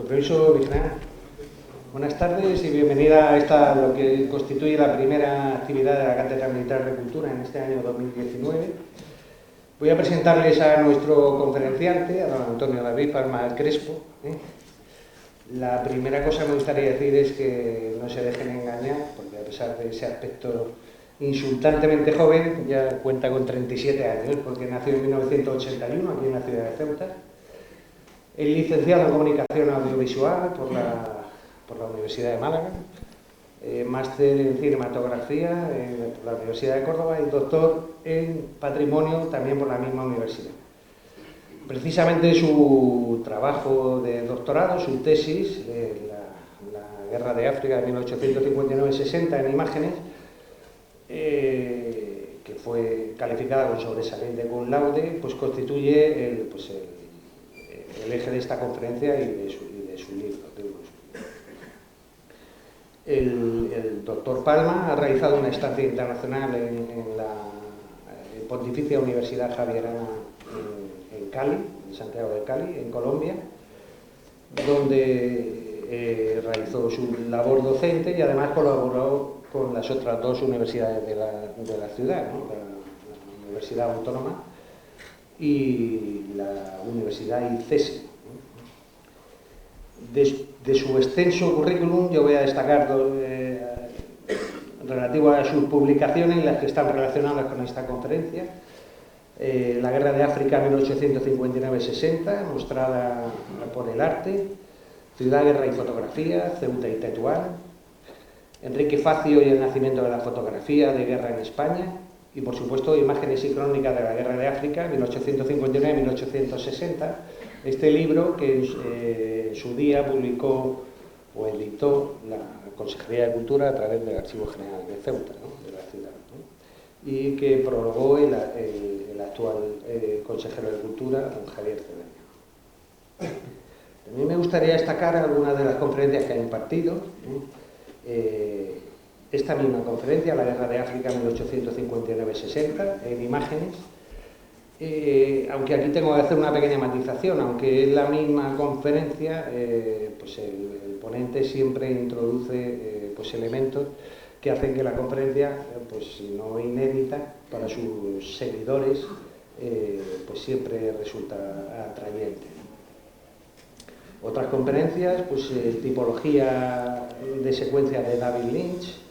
permiso, Virginia. Buenas tardes y bienvenida a esta, lo que constituye la primera actividad de la Cátedra Militar de Cultura en este año 2019. Voy a presentarles a nuestro conferenciante, a don Antonio David Palma Crespo. La primera cosa que me gustaría decir es que no se dejen engañar, porque a pesar de ese aspecto insultantemente joven, ya cuenta con 37 años, porque nació en 1981 aquí en la ciudad de Ceuta. Es licenciado en Comunicación Audiovisual por la Universidad de Málaga, máster en Cinematografía por la Universidad de Córdoba y doctor en Patrimonio también por la misma universidad. Precisamente su trabajo de doctorado, su tesis, la Guerra de África de 1859-60 en imágenes, que fue calificada con sobresaliente cum laude, pues constituye el eje de esta conferencia y de su libro. El doctor Palma ha realizado una estancia internacional en la Pontificia Universidad Javierana en Cali, en Santiago de Cali, en Colombia, donde realizó su labor docente y además colaboró con las otras dos universidades de la ciudad, ¿no? la Universidad Autónoma y la Universidad ICESI. De su extenso currículum yo voy a destacar relativo a sus publicaciones, las que están relacionadas con esta conferencia. La Guerra de África 1859-60, mostrada por el arte, Ciudad, Guerra y Fotografía, Ceuta y Tetuán, Enrique Facio y el nacimiento de la fotografía de guerra en España, y por supuesto Imágenes y Crónicas de la Guerra de África 1859-1860, este libro que en su día publicó o editó la Consejería de Cultura a través del Archivo General de Ceuta, ¿no? De la ciudad, ¿no? Y que prologó el actual consejero de Cultura, don Javier Cedeño. También me gustaría destacar algunas de las conferencias que ha impartido, ¿no? Esta misma conferencia, la Guerra de África 1859-60, en imágenes, aunque aquí tengo que hacer una pequeña matización, aunque es la misma conferencia, pues el ponente siempre introduce pues elementos que hacen que la conferencia, pues si no inédita, para sus seguidores, pues siempre resulta atrayente. Otras conferencias, pues tipología de secuencia de David Lynch,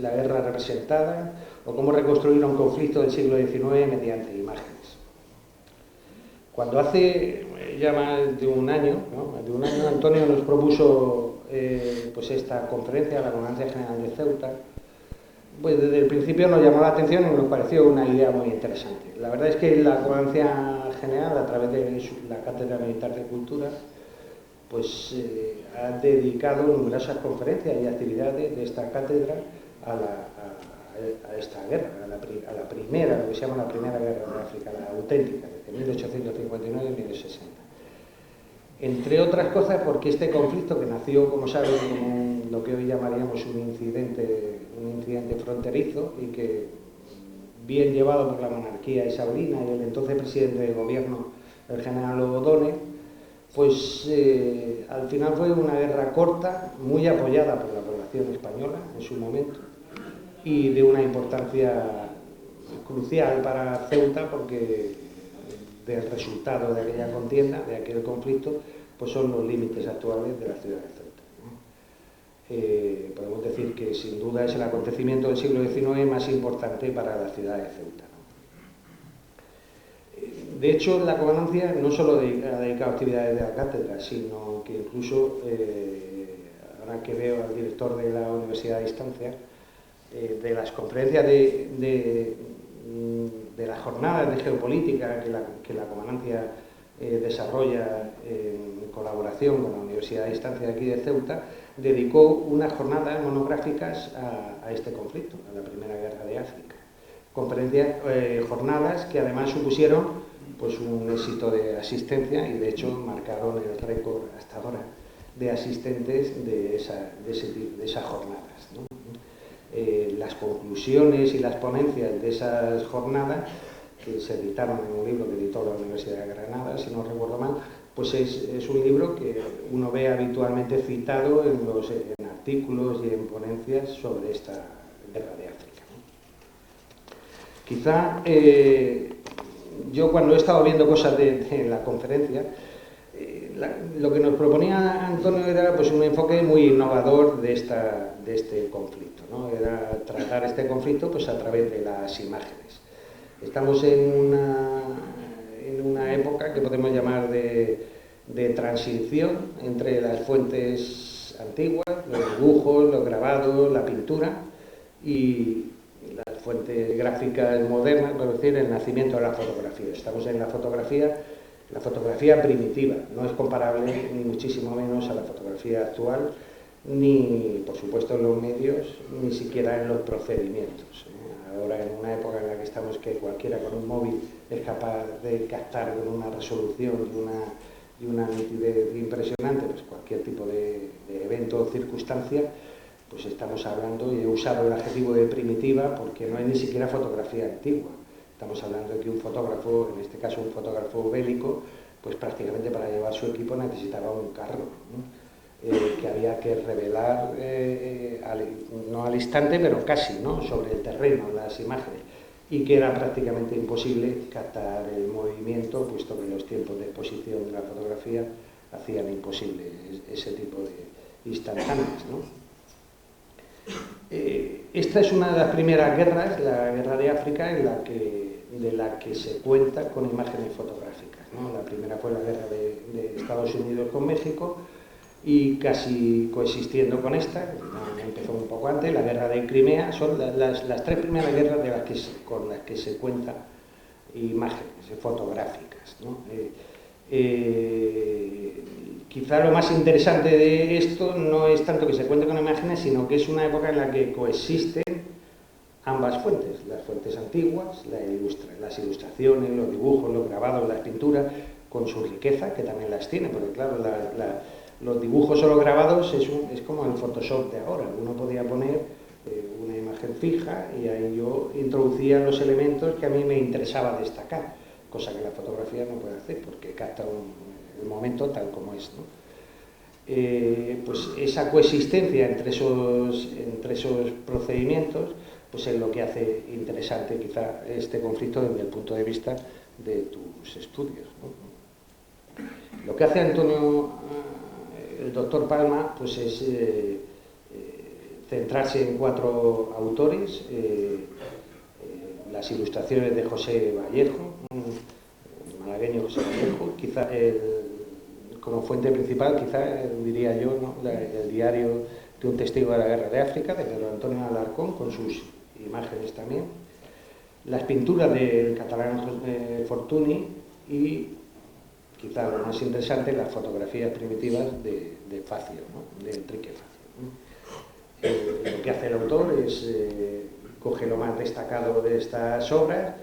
la guerra representada, o cómo reconstruir un conflicto del siglo XIX mediante imágenes. Cuando hace ya más de un año, Antonio nos propuso pues esta conferencia, la Comandancia General de Ceuta, pues desde el principio nos llamó la atención y nos pareció una idea muy interesante. La verdad es que la Comandancia General, a través de la Cátedra Militar de Cultura, pues ha dedicado numerosas conferencias y actividades de esta cátedra a esta guerra, a la primera, lo que se llama la primera guerra de África, la auténtica, desde 1859 y 1860. Entre otras cosas porque este conflicto, que nació, como saben, como lo que hoy llamaríamos un incidente fronterizo, y que, bien llevado por la monarquía isaurina y el entonces presidente de gobierno, el general O'Donnell, pues al final fue una guerra corta, muy apoyada por la población española en su momento, y de una importancia crucial para Ceuta, porque del resultado de aquella contienda, de aquel conflicto, pues son los límites actuales de la ciudad de Ceuta. Podemos decir que sin duda es el acontecimiento del siglo XIX más importante para la ciudad de Ceuta. De hecho, la comandancia no solo ha dedicado actividades de la cátedra, sino que incluso, ahora que veo al director de la Universidad de Distancia, de las conferencias de las jornadas de geopolítica que la comandancia desarrolla en colaboración con la Universidad de Distancia de aquí de Ceuta, dedicó unas jornadas monográficas a este conflicto, a la Primera Guerra de África. Jornadas que además supusieron pues un éxito de asistencia y de hecho marcaron el récord hasta ahora de asistentes de esas jornadas, ¿no? Las conclusiones y las ponencias de esas jornadas, que se editaron en un libro que editó la Universidad de Granada, si no recuerdo mal, pues es un libro que uno ve habitualmente citado en artículos y en ponencias sobre esta guerra de África, ¿no? Quizá yo cuando he estado viendo cosas de la conferencia, lo que nos proponía Antonio era pues un enfoque muy innovador de este conflicto, ¿no? Era tratar este conflicto pues a través de las imágenes. Estamos en una época que podemos llamar de transición entre las fuentes antiguas, los dibujos, los grabados, la pintura, y las fuentes gráficas modernas, por decir, el nacimiento de la fotografía. Estamos en la fotografía primitiva, no es comparable ni muchísimo menos a la fotografía actual, ni por supuesto en los medios, ni siquiera en los procedimientos. Ahora, en una época en la que estamos, que cualquiera con un móvil es capaz de captar con una resolución y una nitidez impresionante pues cualquier tipo de evento o circunstancia, pues estamos hablando, y he usado el adjetivo de primitiva porque no hay ni siquiera fotografía antigua. Estamos hablando de que un fotógrafo, en este caso un fotógrafo bélico, pues prácticamente para llevar su equipo necesitaba un carro, ¿no? Que había que revelar, no al instante, pero casi, ¿no?, sobre el terreno, las imágenes, y que era prácticamente imposible captar el movimiento, puesto que los tiempos de exposición de la fotografía hacían imposible ese tipo de instantáneas, ¿no? Esta es una de las primeras guerras, la guerra de África, de la que se cuenta con imágenes fotográficas, ¿no? La primera fue la guerra de Estados Unidos con México, y casi coexistiendo con esta, empezó un poco antes, la guerra de Crimea. Son las tres primeras guerras con las que se cuentan imágenes fotográficas, ¿no? Quizá lo más interesante de esto no es tanto que se cuente con imágenes, sino que es una época en la que coexisten ambas fuentes, las fuentes antiguas, las ilustraciones, los dibujos, los grabados, las pinturas, con su riqueza, que también las tiene, porque claro, los dibujos o los grabados es como el Photoshop de ahora. Uno podía poner una imagen fija y ahí yo introducía los elementos que a mí me interesaba destacar, cosa que la fotografía no puede hacer porque capta el momento tal como es, ¿no? Pues esa coexistencia entre esos procedimientos pues es lo que hace interesante quizá este conflicto desde el punto de vista de tus estudios, ¿no? Lo que hace el doctor Palma pues es centrarse en 4 autores, las ilustraciones de José Vallejo, el malagueño José Vallejo, quizá como fuente principal, quizá diría yo, ¿no?, el diario de un testigo de la guerra de África, de Pedro Antonio Alarcón, con sus imágenes también, las pinturas del catalán Fortuny y quizá lo más interesante, las fotografías primitivas de Facio, ¿no?, de Enrique Facio. Lo que hace el autor es coge lo más destacado de estas obras,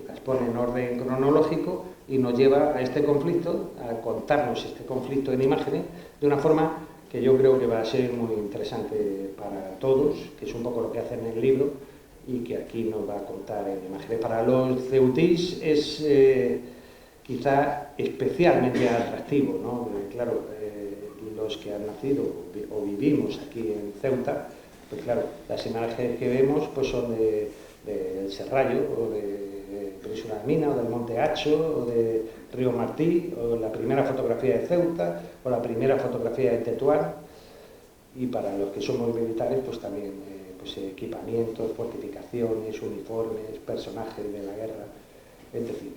las pone en orden cronológico y nos lleva a este conflicto, a contarnos este conflicto en imágenes, de una forma que yo creo que va a ser muy interesante para todos, que es un poco lo que hace en el libro y que aquí nos va a contar en imágenes. Para los ceutís es quizá especialmente atractivo, ¿no? Porque, claro, los que han nacido o vivimos aquí en Ceuta, pues claro, las imágenes que vemos pues son del Serrallo, o de Península de Mina, o del Monte Hacho, o de Río Martí, o la primera fotografía de Ceuta, o la primera fotografía de Tetuán. Y para los que somos militares, pues también pues equipamientos, fortificaciones, uniformes, personajes de la guerra. Es decir,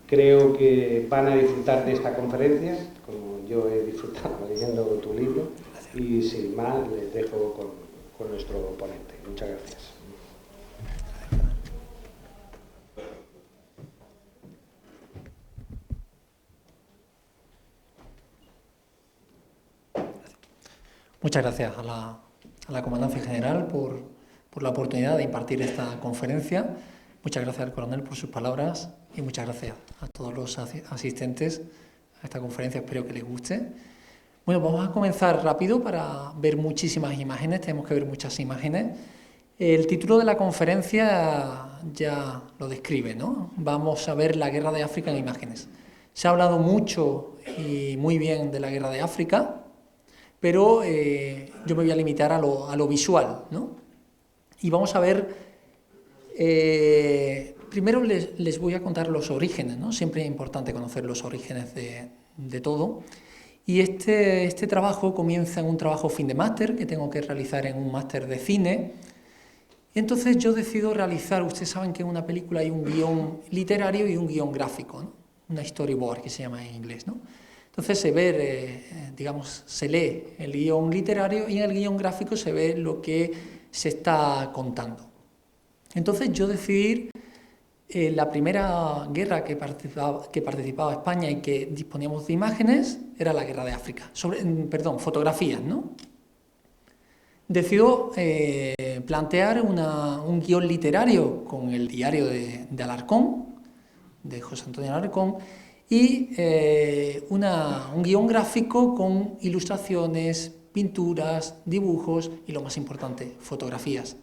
creo que van a disfrutar de esta conferencia, como yo he disfrutado leyendo tu libro, y sin más les dejo con nuestro ponente. Muchas gracias. Muchas gracias a la Comandancia General por la oportunidad de impartir esta conferencia. Muchas gracias al coronel por sus palabras y muchas gracias a todos los asistentes a esta conferencia. Espero que les guste. Bueno, vamos a comenzar rápido para ver muchísimas imágenes. Tenemos que ver muchas imágenes. El título de la conferencia ya lo describe, ¿no? Vamos a ver la guerra de África en imágenes. Se ha hablado mucho y muy bien de la guerra de África, pero yo me voy a limitar a lo visual, ¿no? Y vamos a ver, primero les voy a contar los orígenes, ¿no? Siempre es importante conocer los orígenes de todo. Y este trabajo comienza en un trabajo fin de máster que tengo que realizar en un máster de cine. Entonces yo decido realizar, ustedes saben que en una película hay un guión literario y un guión gráfico, ¿no? Una storyboard que se llama en inglés, ¿no? Entonces se lee el guión literario y en el guión gráfico se ve lo que se está contando. Entonces yo decidí, la primera guerra que participaba España y que disponíamos de imágenes era la guerra de África, fotografías, ¿no? Decidió plantear un guión literario con el diario de Alarcón, de José Antonio Alarcón, y un guión gráfico con ilustraciones, pinturas, dibujos y, lo más importante, fotografías.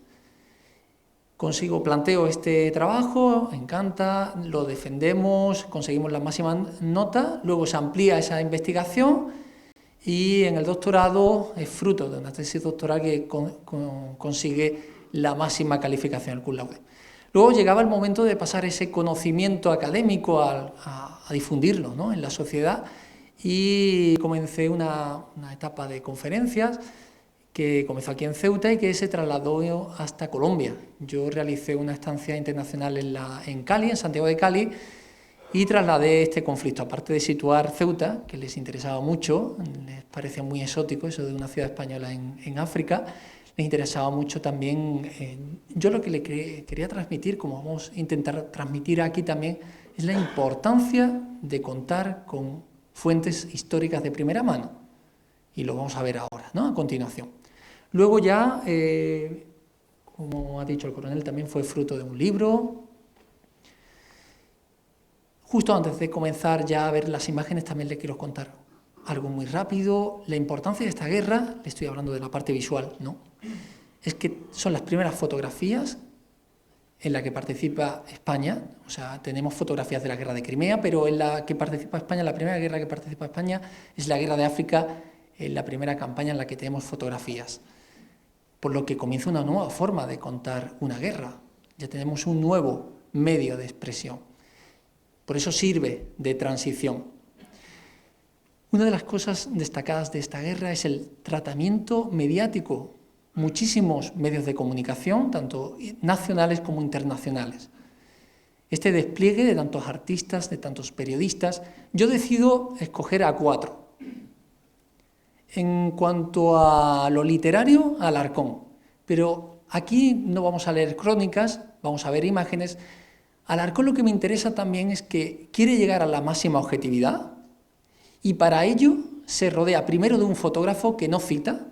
Planteo este trabajo, encanta, lo defendemos, conseguimos la máxima nota, luego se amplía esa investigación y en el doctorado es fruto de una tesis doctoral que consigue la máxima calificación, el cum laude. Luego llegaba el momento de pasar ese conocimiento académico a difundirlo, ¿no?, en la sociedad, y comencé una etapa de conferencias que comenzó aquí en Ceuta y que se trasladó hasta Colombia. Yo realicé una estancia internacional en Cali, en Santiago de Cali, y trasladé este conflicto. Aparte de situar Ceuta, que les interesaba mucho, les parecía muy exótico eso de una ciudad española en África, les interesaba mucho también. Yo lo que le quería transmitir, como vamos a intentar transmitir aquí también, es la importancia de contar con fuentes históricas de primera mano. Y lo vamos a ver ahora, ¿no?, a continuación. Luego ya, como ha dicho el coronel, también fue fruto de un libro. Justo antes de comenzar ya a ver las imágenes, también le quiero contar algo muy rápido. La importancia de esta guerra, le estoy hablando de la parte visual, ¿no?, es que son las primeras fotografías en la que participa España. O sea, tenemos fotografías de la guerra de Crimea, pero en la que participa España, la primera guerra que participa España es la guerra de África, en la primera campaña en la que tenemos fotografías. Por lo que comienza una nueva forma de contar una guerra. Ya tenemos un nuevo medio de expresión. Por eso sirve de transición. Una de las cosas destacadas de esta guerra es el tratamiento mediático. Muchísimos medios de comunicación, tanto nacionales como internacionales. Este despliegue de tantos artistas, de tantos periodistas, yo decido escoger a 4. En cuanto a lo literario, Alarcón. Pero aquí no vamos a leer crónicas, vamos a ver imágenes. Alarcón lo que me interesa también es que quiere llegar a la máxima objetividad y para ello se rodea primero de un fotógrafo que no cita,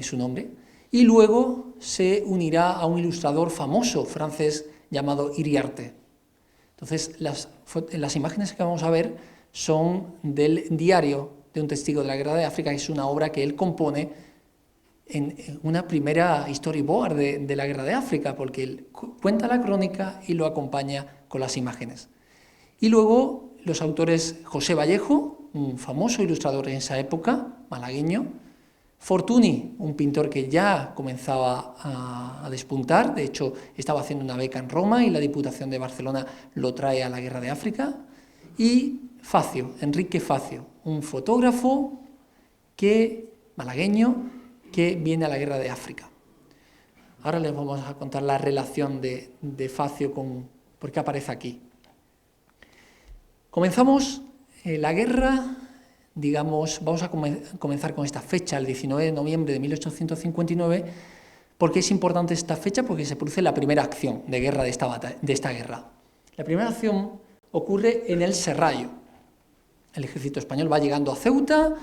su nombre, y luego se unirá a un ilustrador famoso francés llamado Iriarte. Entonces, las imágenes que vamos a ver son del diario de un testigo de la guerra de África, que es una obra que él compone en una primera storyboard de la guerra de África, porque él cuenta la crónica y lo acompaña con las imágenes. Y luego los autores José Vallejo, un famoso ilustrador en esa época, malagueño, Fortuny, un pintor que ya comenzaba a despuntar, de hecho estaba haciendo una beca en Roma y la Diputación de Barcelona lo trae a la guerra de África, y Facio, Enrique Facio, un fotógrafo malagueño que viene a la guerra de África. Ahora les vamos a contar la relación de Facio por qué aparece aquí. Comenzamos la guerra, digamos, vamos a comenzar con esta fecha, el 19 de noviembre de 1859, porque es importante esta fecha porque se produce la primera acción de guerra de esta guerra. La primera acción ocurre en el Serrallo. El ejército español va llegando a Ceuta,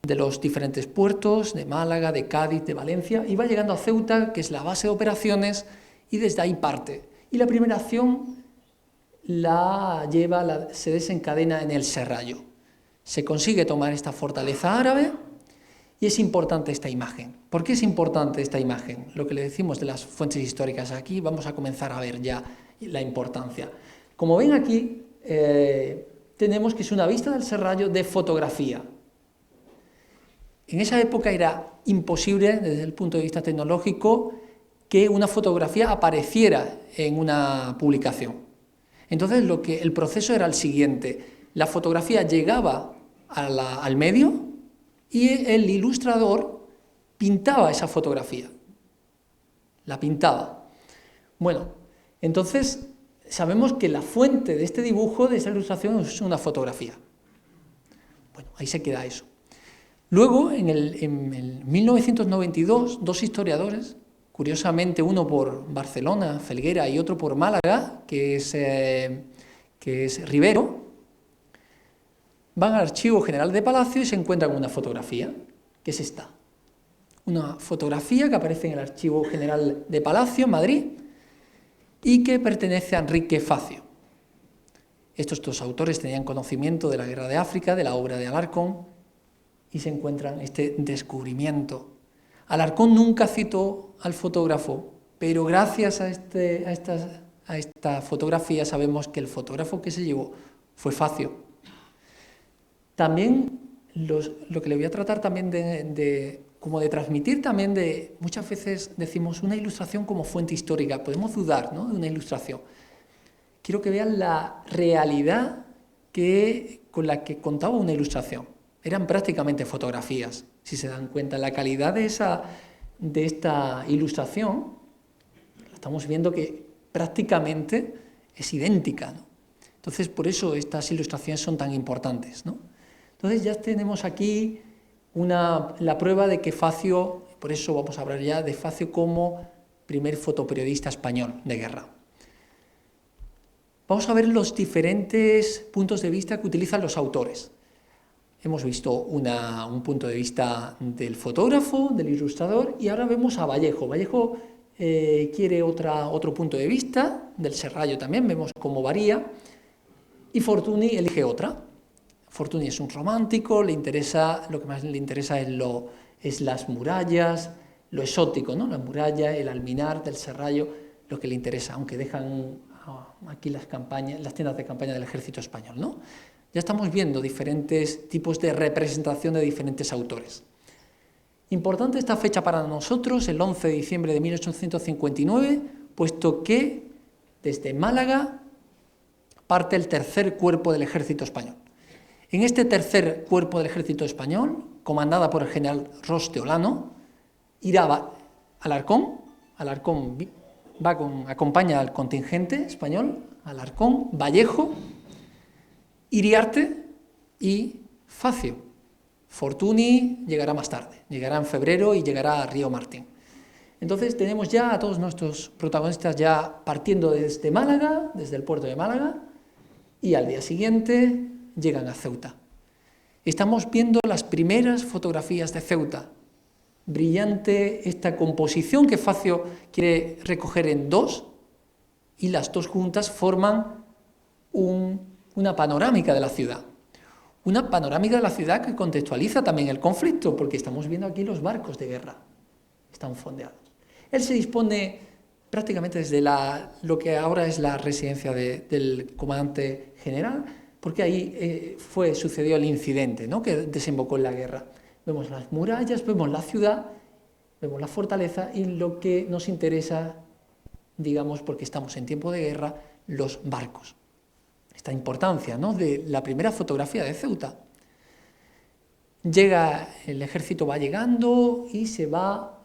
de los diferentes puertos, de Málaga, de Cádiz, de Valencia, y va llegando a Ceuta, que es la base de operaciones, y desde ahí parte. Y la primera acción se desencadena en el Serrallo. Se consigue tomar esta fortaleza árabe y es importante esta imagen. ¿Por qué es importante esta imagen? Lo que le decimos de las fuentes históricas aquí, vamos a comenzar a ver ya la importancia. Como ven aquí, tenemos que es una vista del serrallo de fotografía. En esa época era imposible, desde el punto de vista tecnológico, que una fotografía apareciera en una publicación. Entonces, el proceso era el siguiente. La fotografía llegaba al medio y el ilustrador pintaba esa fotografía. La pintaba. Bueno, entonces sabemos que la fuente de este dibujo, de esa ilustración, es una fotografía. Bueno, ahí se queda eso. Luego, en 1992, dos historiadores, curiosamente uno por Barcelona, Felguera, y otro por Málaga, que es Rivero, van al Archivo General de Palacio y se encuentran con una fotografía, que es esta. Una fotografía que aparece en el Archivo General de Palacio, en Madrid, y que pertenece a Enrique Facio. Estos dos autores tenían conocimiento de la Guerra de África, de la obra de Alarcón, y se encuentran este descubrimiento. Alarcón nunca citó al fotógrafo, pero gracias a esta fotografía sabemos que el fotógrafo que se llevó fue Facio. También lo que le voy a tratar también como de transmitir también muchas veces decimos una ilustración como fuente histórica, podemos dudar, ¿no?, de una ilustración. Quiero que vean la realidad con la que contaba una ilustración. Eran prácticamente fotografías, si se dan cuenta. La calidad de esta ilustración, estamos viendo que prácticamente es idéntica, ¿no? Entonces, por eso estas ilustraciones son tan importantes, ¿no? Entonces ya tenemos aquí la prueba de que Facio, por eso vamos a hablar ya de Facio como primer fotoperiodista español de guerra. Vamos a ver los diferentes puntos de vista que utilizan los autores. Hemos visto un punto de vista del fotógrafo, del ilustrador, y ahora vemos a Vallejo. Vallejo quiere otro punto de vista, del serrallo también, vemos cómo varía, y Fortuny elige otra. Fortuny es un romántico, lo que más le interesa es las murallas, lo exótico, ¿no? La muralla, el alminar del serrallo, lo que le interesa, aunque dejan aquí las tiendas de campaña del ejército español, ¿no? Ya estamos viendo diferentes tipos de representación de diferentes autores. Importante esta fecha para nosotros, el 11 de diciembre de 1859, puesto que desde Málaga parte el tercer cuerpo del ejército español. En este tercer cuerpo del ejército español, comandada por el general Ros de Olano, irá Alarcón acompaña al contingente español, Alarcón, Vallejo, Iriarte y Facio. Fortuny llegará más tarde, llegará en febrero y llegará a Río Martín. Entonces tenemos ya a todos nuestros protagonistas ya partiendo desde Málaga, desde el puerto de Málaga, y al día siguiente llegan a Ceuta. Estamos viendo las primeras fotografías de Ceuta. Brillante esta composición que Facio quiere recoger en dos, y las dos juntas forman una panorámica de la ciudad. Una panorámica de la ciudad que contextualiza también el conflicto, porque estamos viendo aquí los barcos de guerra, están fondeados. Él se dispone prácticamente desde lo que ahora es la residencia del comandante general, porque ahí sucedió el incidente, ¿no?, que desembocó en la guerra. Vemos las murallas, vemos la ciudad, vemos la fortaleza y lo que nos interesa, digamos, porque estamos en tiempo de guerra, los barcos. Esta importancia, ¿no?, de la primera fotografía de Ceuta. El ejército va llegando y se va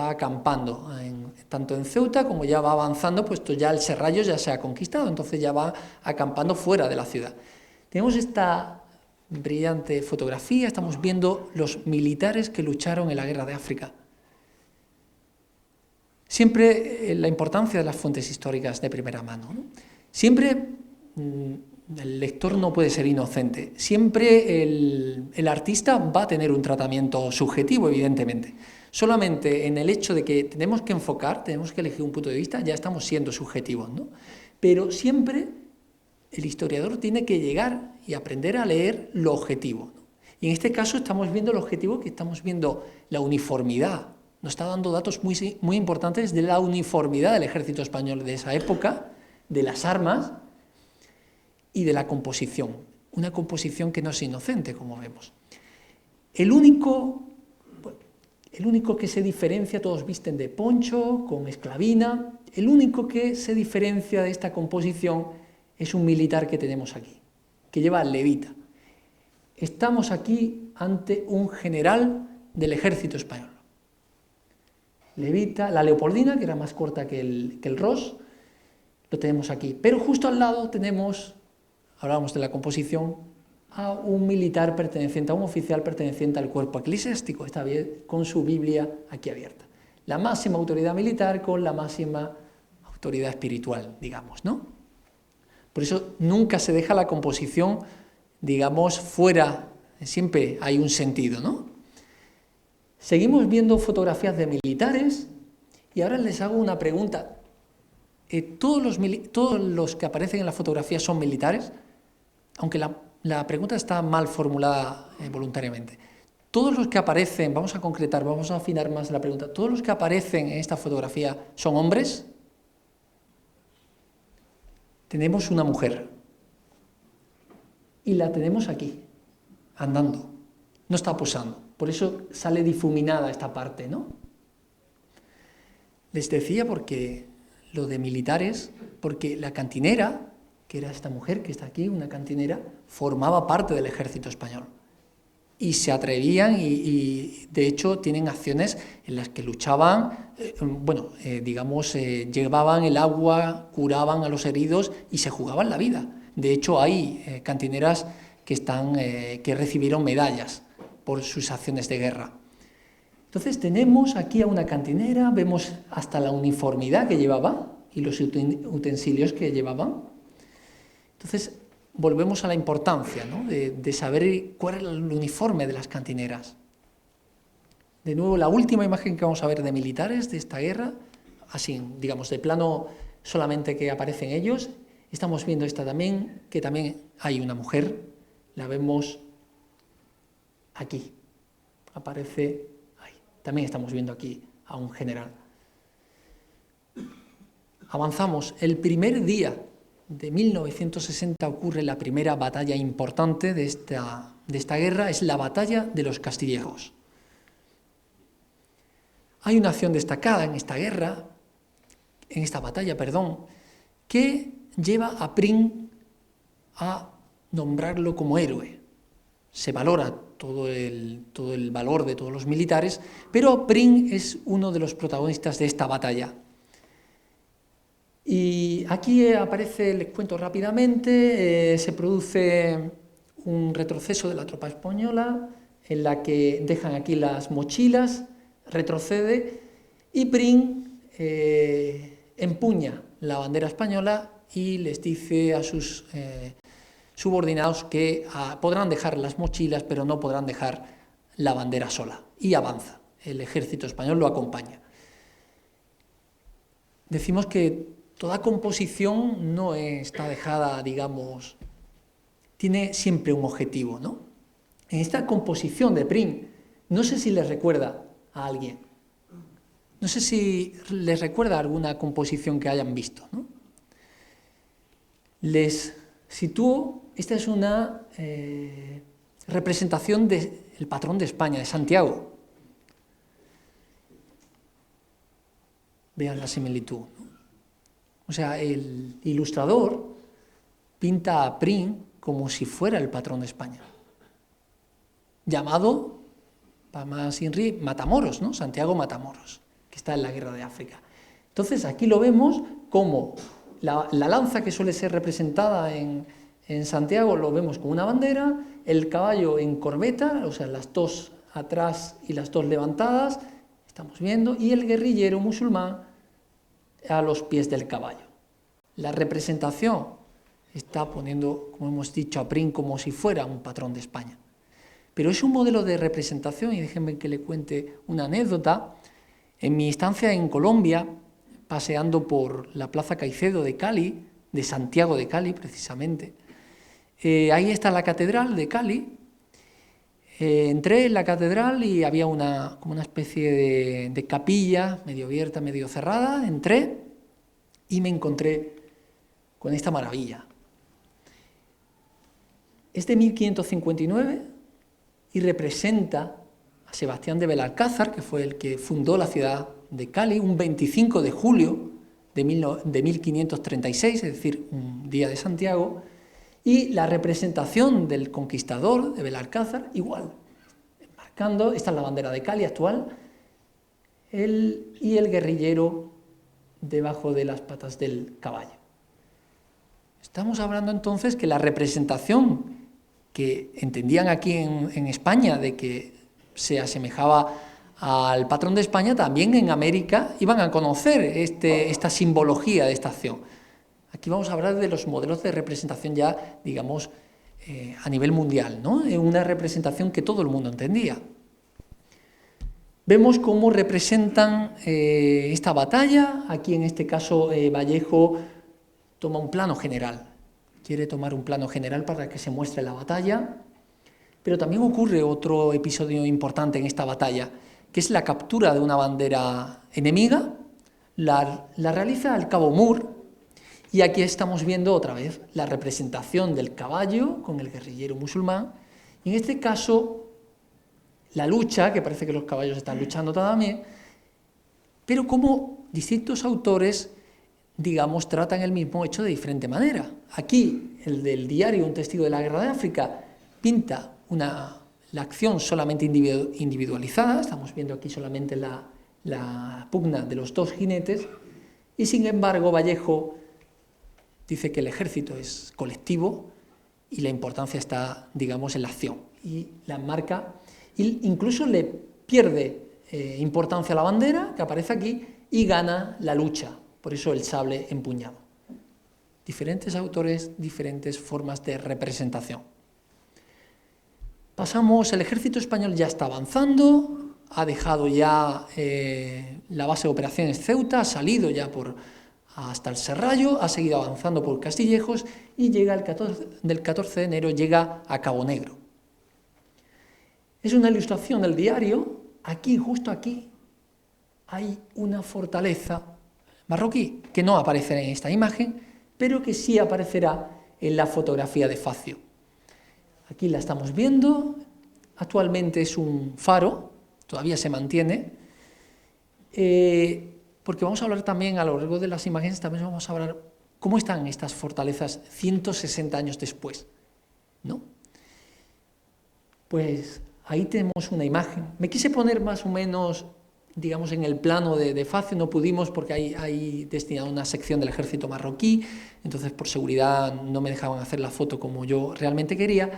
acampando, tanto en Ceuta como ya va avanzando, puesto ya el serrallo ya se ha conquistado, entonces ya va acampando fuera de la ciudad. Tenemos esta brillante fotografía, estamos viendo los militares que lucharon en la guerra de África. Siempre la importancia de las fuentes históricas de primera mano, ¿no? Siempre el lector no puede ser inocente, siempre el artista va a tener un tratamiento subjetivo, evidentemente. Solamente en el hecho de que tenemos que enfocar, tenemos que elegir un punto de vista, ya estamos siendo subjetivos, ¿no? Pero siempre el historiador tiene que llegar y aprender a leer lo objetivo, ¿no? Y en este caso estamos viendo el objetivo, que estamos viendo la uniformidad. Nos está dando datos muy importantes de la uniformidad del ejército español de esa época, de las armas, y de la composición. Una composición que no es inocente, como vemos. El único que se diferencia, todos visten de poncho, con esclavina, el único que se diferencia de esta composición es un militar que tenemos aquí, que lleva levita. Estamos aquí ante un general del ejército español. Levita, la leopoldina, que era más corta que el ros, lo tenemos aquí. Pero justo al lado tenemos, hablábamos de la composición, a un militar perteneciente, a un oficial perteneciente al cuerpo eclesiástico, esta vez con su Biblia aquí abierta. La máxima autoridad militar con la máxima autoridad espiritual, digamos, ¿no? Por eso nunca se deja la composición, digamos, fuera, siempre hay un sentido, ¿no? Seguimos viendo fotografías de militares y ahora les hago una pregunta. ¿Todos los que aparecen en la fotografía son militares? Aunque la pregunta está mal formulada voluntariamente. Todos los que aparecen, vamos a concretar, vamos a afinar más la pregunta, ¿todos los que aparecen en esta fotografía son hombres? Tenemos una mujer y la tenemos aquí, andando, no está posando, por eso sale difuminada esta parte, ¿no? Les decía porque lo de militares, porque la cantinera, que era esta mujer que está aquí, una cantinera, formaba parte del ejército español. Y se atrevían y de hecho tienen acciones en las que luchaban, llevaban el agua, curaban a los heridos y se jugaban la vida. De hecho hay cantineras que recibieron medallas por sus acciones de guerra. Entonces tenemos aquí a una cantinera, vemos hasta la uniformidad que llevaba y los utensilios que llevaban. Entonces volvemos a la importancia, ¿no?, de saber cuál era el uniforme de las cantineras. De nuevo, la última imagen que vamos a ver de militares de esta guerra, así, digamos, de plano solamente que aparecen ellos. Estamos viendo esta también, que también hay una mujer, la vemos aquí, aparece ahí. También estamos viendo aquí a un general. Avanzamos. El primer día de 1960 ocurre la primera batalla importante de esta guerra, es la batalla de los Castillejos. Hay una acción destacada en esta guerra, en esta batalla, que lleva a Prim a nombrarlo como héroe. Se valora todo el valor de todos los militares, pero Prim es uno de los protagonistas de esta batalla. Y aquí aparece, les cuento rápidamente, se produce un retroceso de la tropa española en la que dejan aquí las mochilas, retrocede y Prim empuña la bandera española y les dice a sus subordinados que podrán dejar las mochilas pero no podrán dejar la bandera sola, y avanza. El ejército español lo acompaña. Decimos que toda composición no está dejada, digamos, tiene siempre un objetivo, ¿no? En esta composición de Prim, no sé si les recuerda a alguien, no sé si les recuerda alguna composición que hayan visto, ¿no? Les sitúo, esta es una representación del patrón de España, de Santiago. Vean la similitud, ¿no? O sea, el ilustrador pinta a Prim como si fuera el patrón de España, llamado, para más Inri, Matamoros, ¿no? Santiago Matamoros, que está en la guerra de África. Entonces aquí lo vemos como la lanza que suele ser representada en Santiago, lo vemos como una bandera, el caballo en corbeta, o sea, las dos atrás y las dos levantadas, estamos viendo, y el guerrillero musulmán a los pies del caballo. La representación está poniendo, como hemos dicho, a Prim como si fuera un patrón de España. Pero es un modelo de representación, y déjenme que le cuente una anécdota. En mi estancia en Colombia, paseando por la Plaza Caicedo de Cali, de Santiago de Cali precisamente, ahí está la catedral de Cali. Entré en la catedral y había como una especie de capilla, medio abierta, medio cerrada. Entré y me encontré con esta maravilla. Es de 1559 y representa a Sebastián de Belalcázar, que fue el que fundó la ciudad de Cali, un 25 de julio de 1536, es decir, un día de Santiago, y la representación del conquistador de Belalcázar, igual, marcando, esta es la bandera de Cali actual, y el guerrillero debajo de las patas del caballo. Estamos hablando entonces que la representación que entendían aquí en España de que se asemejaba al patrón de España, también en América iban a conocer esta simbología de esta acción. Aquí vamos a hablar de los modelos de representación ya, digamos, a nivel mundial, ¿no? Una representación que todo el mundo entendía. Vemos cómo representan esta batalla. Aquí, en este caso, Vallejo toma un plano general. Quiere tomar un plano general para que se muestre la batalla. Pero también ocurre otro episodio importante en esta batalla, que es la captura de una bandera enemiga. La realiza al cabo Moore, y aquí estamos viendo otra vez la representación del caballo con el guerrillero musulmán. Y en este caso, la lucha, que parece que los caballos están luchando también, pero como distintos autores, digamos, tratan el mismo hecho de diferente manera. Aquí, el del diario Un testigo de la guerra de África pinta la acción solamente individualizada. Estamos viendo aquí solamente la pugna de los dos jinetes, y sin embargo Vallejo dice que el ejército es colectivo y la importancia está, digamos, en la acción, y la marca, e incluso le pierde importancia a la bandera que aparece aquí y gana la lucha, por eso el sable empuñado. Diferentes autores, diferentes formas de representación. Pasamos, el ejército español ya está avanzando, ha dejado ya la base de operaciones Ceuta, ha salido ya hasta el Serrallo, ha seguido avanzando por Castillejos y llega del 14 de enero llega a Cabo Negro. Es una ilustración del diario. Aquí, justo aquí, hay una fortaleza marroquí que no aparece en esta imagen, pero que sí aparecerá en la fotografía de Facio. Aquí la estamos viendo, actualmente es un faro, todavía se mantiene, porque vamos a hablar también a lo largo de las imágenes, también vamos a hablar cómo están estas fortalezas 160 años después, ¿no? Pues ahí tenemos una imagen. Me quise poner más o menos, digamos, en el plano de Facio, no pudimos porque hay destinada una sección del ejército marroquí, entonces por seguridad no me dejaban hacer la foto como yo realmente quería.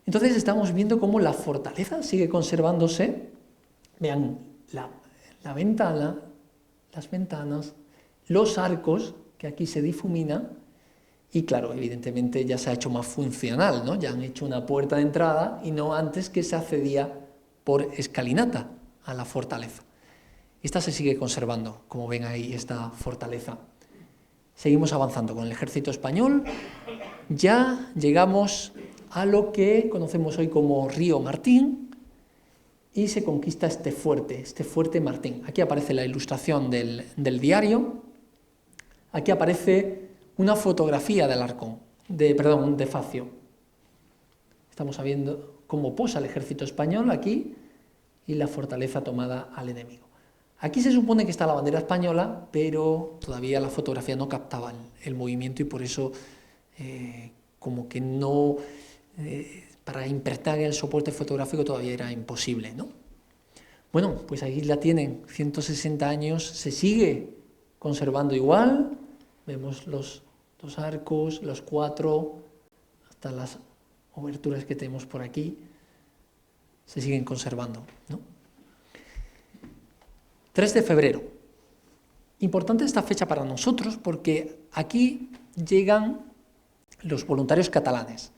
Entonces estamos viendo cómo la fortaleza sigue conservándose. Vean la ventana, las ventanas, los arcos, que aquí se difuminan, y claro, evidentemente ya se ha hecho más funcional, ¿no? Ya han hecho una puerta de entrada y no antes que se accedía por escalinata a la fortaleza. Esta se sigue conservando, como ven ahí, esta fortaleza. Seguimos avanzando con el ejército español. Ya llegamos a lo que conocemos hoy como Río Martín, y se conquista este fuerte Martín. Aquí aparece la ilustración del diario. Aquí aparece una fotografía del Alarcón, de Facio. Estamos viendo cómo posa el ejército español aquí y la fortaleza tomada al enemigo. Aquí se supone que está la bandera española, pero todavía la fotografía no captaba el movimiento, y por eso como que no, para impregnar el soporte fotográfico todavía era imposible, ¿no? Bueno, pues ahí la tienen, 160 años, se sigue conservando igual. Vemos los dos arcos, los cuatro, hasta las oberturas que tenemos por aquí, se siguen conservando, ¿no? 3 de febrero. Importante esta fecha para nosotros porque aquí llegan los voluntarios catalanes.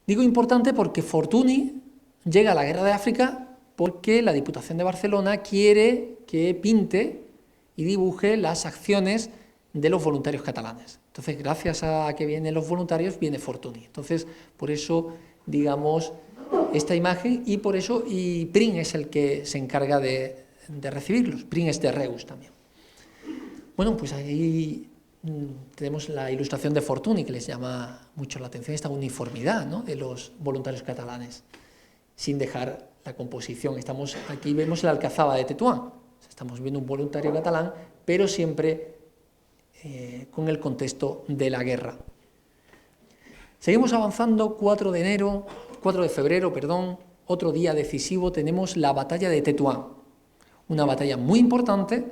Digo importante porque Fortuny llega a la Guerra de África porque la Diputación de Barcelona quiere que pinte y dibuje las acciones de los voluntarios catalanes. Entonces, gracias a que vienen los voluntarios, viene Fortuny. Entonces, por eso, digamos, esta imagen, y por eso, y Prim es el que se encarga de recibirlos. Prim es de Reus también. Bueno, pues ahí tenemos la ilustración de Fortuny, que les llama mucho la atención esta uniformidad, ¿no?, de los voluntarios catalanes, sin dejar la composición. Aquí vemos la alcazaba de Tetuán. Estamos viendo un voluntario catalán, pero siempre con el contexto de la guerra. Seguimos avanzando. 4 de febrero, otro día decisivo, tenemos la batalla de Tetuán, una batalla muy importante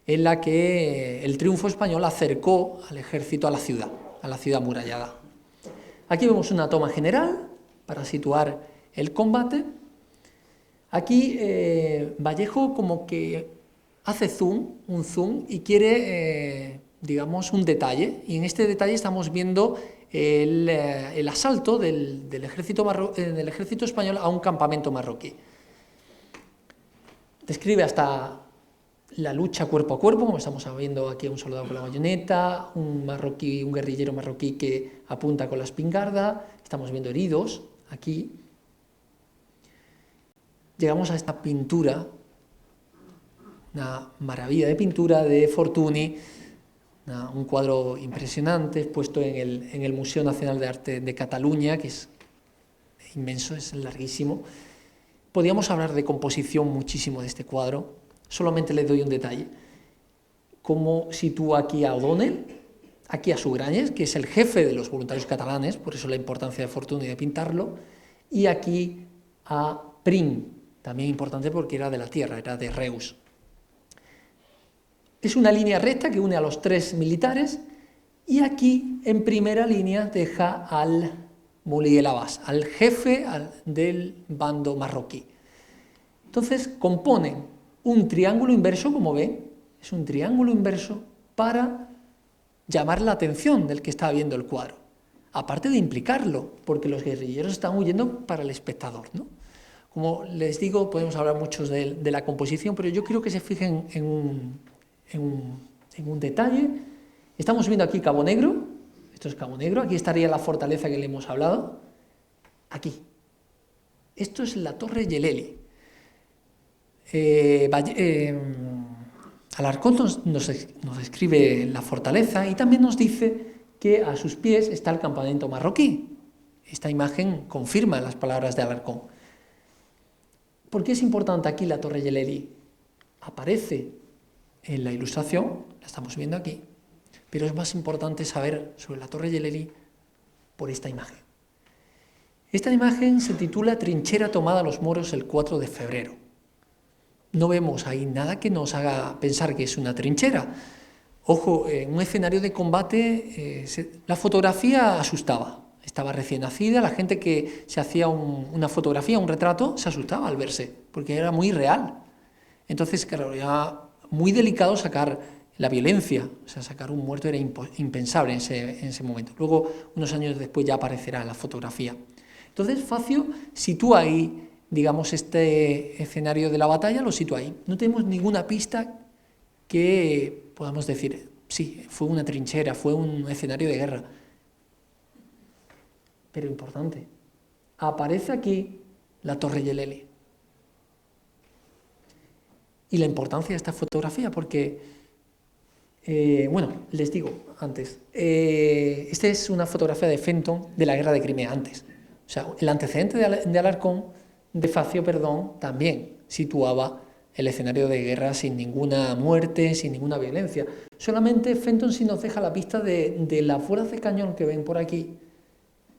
en la que el triunfo español acercó al ejército a la ciudad amurallada. Aquí vemos una toma general para situar el combate. Aquí Vallejo como que hace un zoom y quiere, digamos, un detalle, y en este detalle estamos viendo el asalto del ejército español a un campamento marroquí. Describe hasta la lucha cuerpo a cuerpo, como estamos viendo aquí a un soldado con la bayoneta, un guerrillero marroquí que apunta con la espingarda. Estamos viendo heridos aquí. Llegamos a esta pintura, una maravilla de pintura de Fortuny, un cuadro impresionante expuesto en el Museo Nacional de Arte de Cataluña, que es inmenso, es larguísimo. Podríamos hablar de composición muchísimo de este cuadro. Solamente les doy un detalle. Cómo sitúa aquí a O'Donnell, aquí a Sugrañes, que es el jefe de los voluntarios catalanes, por eso la importancia de Fortuny de pintarlo, y aquí a Prim, también importante porque era de la tierra, era de Reus. Es una línea recta que une a los 3 militares, y aquí en primera línea deja al Mulí el Abbas, al jefe del bando marroquí. Entonces componen un triángulo inverso, como ven, es un triángulo inverso para llamar la atención del que está viendo el cuadro, aparte de implicarlo, porque los guerrilleros están huyendo para el espectador, ¿no? Como les digo, podemos hablar mucho de la composición, pero yo quiero que se fijen en un detalle. Estamos viendo aquí Cabo Negro, esto es Cabo Negro, aquí estaría la fortaleza que le hemos hablado, aquí. Esto es la Torre Yeleli. Alarcón nos describe la fortaleza y también nos dice que a sus pies está el campamento marroquí. Esta imagen confirma las palabras de Alarcón. ¿Por qué es importante aquí la Torre Yeleli? Aparece en la ilustración, la estamos viendo aquí, pero es más importante saber sobre la Torre Yeleli por esta imagen. Esta imagen se titula Trinchera tomada a los moros el 4 de febrero. No vemos ahí nada que nos haga pensar que es una trinchera. Ojo, en un escenario de combate la fotografía asustaba. Estaba recién nacida, la gente que se hacía una fotografía, un retrato, se asustaba al verse, porque era muy real. Entonces, claro, era muy delicado sacar la violencia, o sea, sacar un muerto era impensable en ese momento. Luego, unos años después, ya aparecerá la fotografía. Entonces, Facio sitúa ahí, digamos, este escenario de la batalla, lo sitúa ahí. No tenemos ninguna pista que podamos decir, sí, fue una trinchera, fue un escenario de guerra. Pero importante, aparece aquí la Torre Yeleli. Y la importancia de esta fotografía, porque, bueno, les digo antes, esta es una fotografía de Fenton de la guerra de Crimea antes. O sea, el antecedente de Alarcón, de Facio, también situaba el escenario de guerra sin ninguna muerte, sin ninguna violencia. Solamente Fenton sí nos deja la pista de las bolas de cañón que ven por aquí,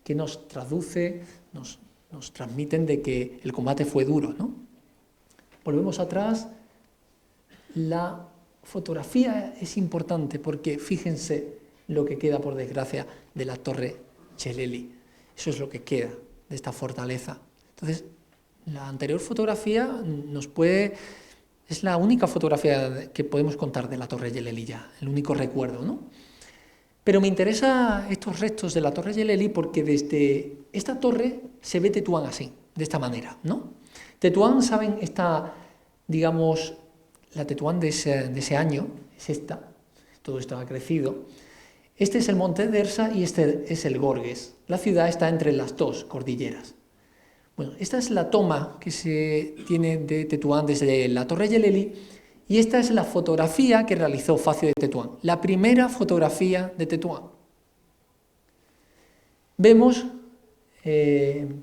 que nos traduce, nos transmiten de que el combate fue duro, ¿no? Volvemos atrás. La fotografía es importante porque fíjense lo que queda, por desgracia, de la Torre Yeleli. Eso es lo que queda de esta fortaleza. Entonces, la anterior fotografía es la única fotografía que podemos contar de la Torre Yeleli ya, el único recuerdo, ¿no? Pero me interesan estos restos de la Torre Yeleli porque desde esta torre se ve Tetuán así, de esta manera, ¿no? Tetuán, ¿saben? Digamos, la Tetuán de ese año es esta, todo esto ha crecido. Este es el monte Dersa y este es el Gorges. La ciudad está entre las dos cordilleras. Bueno, esta es la toma que se tiene de Tetuán desde la Torre Yeleli Y esta es la fotografía que realizó Facio de Tetuán, la primera fotografía de Tetuán. Vemos el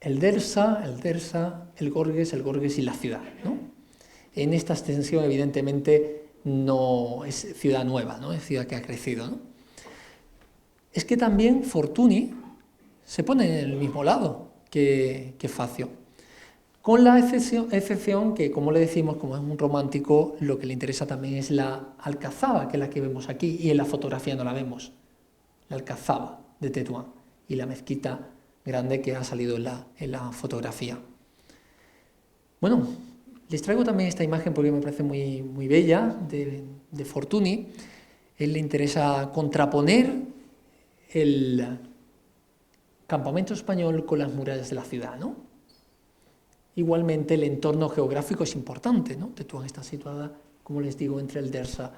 Dersa, el Gorges y la ciudad, ¿no? En esta extensión, evidentemente, no es ciudad nueva, ¿no? Es ciudad que ha crecido, ¿no? Es que también Fortuny se pone en el mismo lado que Facio, con la excepción que, como le decimos, como es un romántico, lo que le interesa también es la alcazaba, que es la que vemos aquí, y en la fotografía no la vemos, la alcazaba de Tetuán y la mezquita grande que ha salido en la fotografía. Bueno, les traigo también esta imagen porque me parece muy, muy bella, de Fortuny. Él le interesa contraponer el campamento español con las murallas de la ciudad, ¿no? Igualmente el entorno geográfico es importante, ¿no? Tetuán está situada, como les digo, entre el Dersa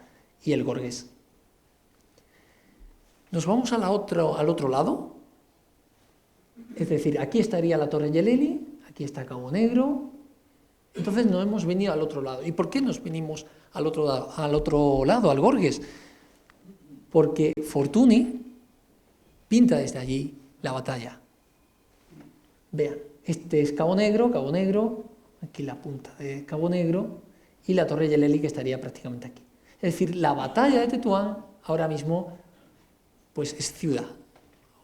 y el Gorges. Nos vamos al otro lado, es decir, aquí estaría la Torre Geleli, aquí está Cabo Negro, entonces nos hemos venido al otro lado. ¿Y por qué nos venimos al otro lado, al Gorges? Porque Fortuny pinta desde allí la batalla. Vean, este es Cabo Negro, aquí la punta de Cabo Negro, y la Torre Geleli que estaría prácticamente aquí. Es decir, la batalla de Tetuán ahora mismo pues es ciudad,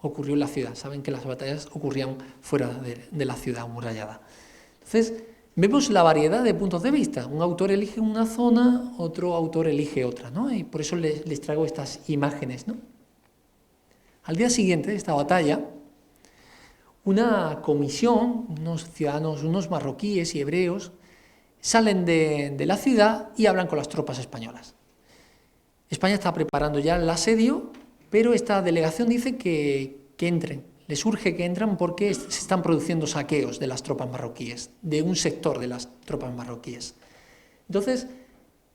ocurrió en la ciudad. Saben que las batallas ocurrían fuera de la ciudad amurallada. Entonces, vemos la variedad de puntos de vista. Un autor elige una zona, otro autor elige otra, ¿no? Y por eso les traigo estas imágenes, ¿no? Al día siguiente de esta batalla, una comisión, unos ciudadanos, unos marroquíes y hebreos, salen de la ciudad y hablan con las tropas españolas. España está preparando ya el asedio, pero esta delegación dice que entren. Les urge que entren porque se están produciendo saqueos de las tropas marroquíes, de un sector de las tropas marroquíes. Entonces,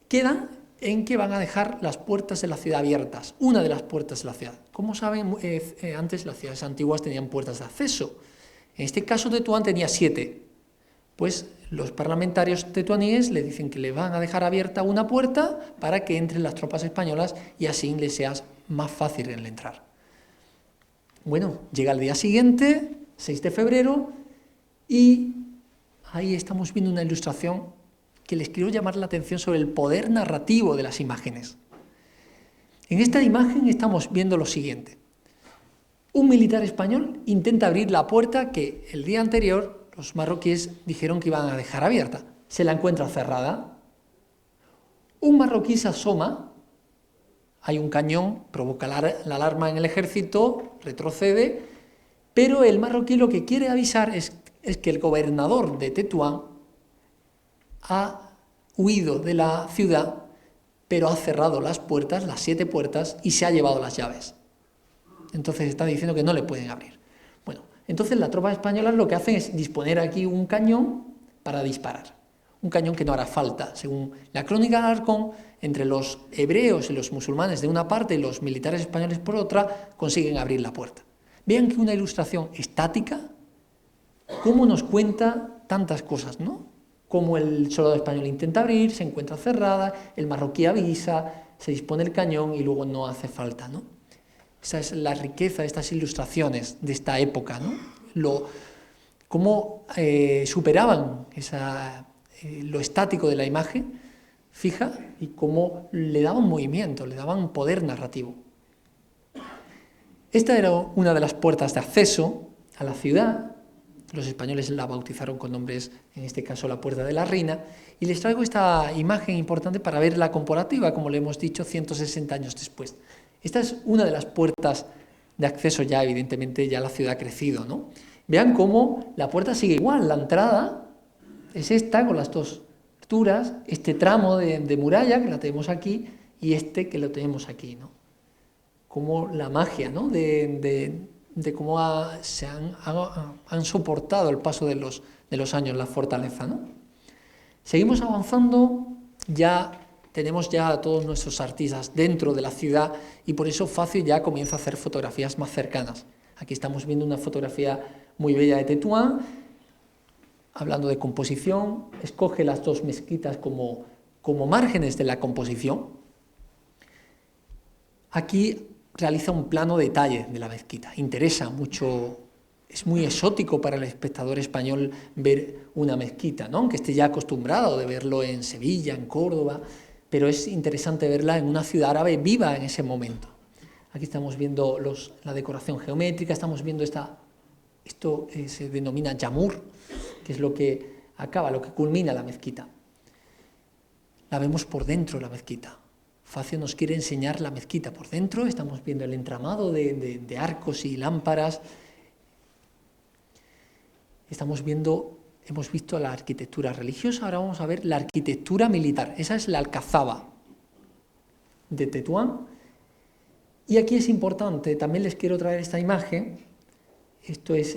quedan en que van a dejar las puertas de la ciudad abiertas, una de las puertas de la ciudad. Como saben, antes las ciudades antiguas tenían puertas de acceso. En este caso, Tetuán tenía 7. Pues los parlamentarios tetuaníes le dicen que le van a dejar abierta una puerta para que entren las tropas españolas y así les sea más fácil el entrar. Bueno, llega el día siguiente, 6 de febrero, y ahí estamos viendo una ilustración que les quiero llamar la atención sobre el poder narrativo de las imágenes. En esta imagen estamos viendo lo siguiente. Un militar español intenta abrir la puerta que el día anterior los marroquíes dijeron que iban a dejar abierta. Se la encuentra cerrada. Un marroquí se asoma, hay un cañón, provoca la alarma en el ejército, retrocede, pero el marroquí lo que quiere avisar es que el gobernador de Tetuán ha huido de la ciudad, pero ha cerrado las puertas, las 7 puertas, y se ha llevado las llaves. Entonces está diciendo que no le pueden abrir. Bueno, entonces las tropas españolas lo que hacen es disponer aquí un cañón para disparar. Un cañón que no hará falta. Según la crónica de Alarcón, entre los hebreos y los musulmanes de una parte y los militares españoles por otra, consiguen abrir la puerta. Vean que una ilustración estática, cómo nos cuenta tantas cosas, ¿no? Como el soldado español intenta abrir, se encuentra cerrada, el marroquí avisa, se dispone el cañón y luego no hace falta, ¿no? Esa es la riqueza de estas ilustraciones de esta época, ¿no? Cómo superaban lo estático de la imagen fija y cómo le daban movimiento, le daban poder narrativo. Esta era una de las puertas de acceso a la ciudad. Los españoles la bautizaron con nombres, en este caso la Puerta de la Reina, y les traigo esta imagen importante para ver la comparativa, como le hemos dicho, 160 años después. Esta es una de las puertas de acceso ya, evidentemente, ya la ciudad ha crecido, ¿no? Vean cómo la puerta sigue igual, la entrada es esta, con las 2 alturas, este tramo de muralla, que la tenemos aquí, y este que lo tenemos aquí, ¿no? Como la magia, ¿no? de cómo se han soportado el paso de los años la fortaleza, ¿no? Seguimos avanzando, tenemos ya a todos nuestros artistas dentro de la ciudad y por eso Facio ya comienza a hacer fotografías más cercanas. Aquí estamos viendo una fotografía muy bella de Tetuán hablando de composición, escoge las dos mezquitas como márgenes de la composición. Aquí realiza un plano detalle de la mezquita, interesa mucho, es muy exótico para el espectador español ver una mezquita, ¿no? Aunque esté ya acostumbrado de verlo en Sevilla, en Córdoba, pero es interesante verla en una ciudad árabe viva en ese momento. Aquí estamos viendo la decoración geométrica, estamos viendo esto se denomina yamur, que es lo que culmina la mezquita. La vemos por dentro, la mezquita. Facio nos quiere enseñar la mezquita por dentro, estamos viendo el entramado de arcos y lámparas. Hemos visto la arquitectura religiosa, ahora vamos a ver la arquitectura militar. Esa es la alcazaba de Tetuán. Y aquí es importante, también les quiero traer esta imagen. Esto es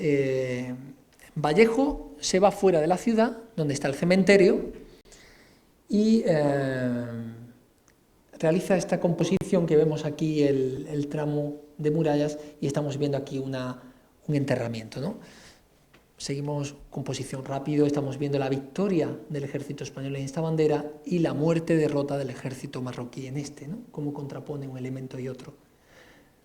Vallejo, se va fuera de la ciudad, donde está el cementerio, y realiza esta composición que vemos aquí, el tramo de murallas, y estamos viendo aquí un enterramiento, ¿no? Seguimos composición rápido, estamos viendo la victoria del ejército español en esta bandera y la muerte-derrota del ejército marroquí en este, ¿no? Cómo contrapone un elemento y otro.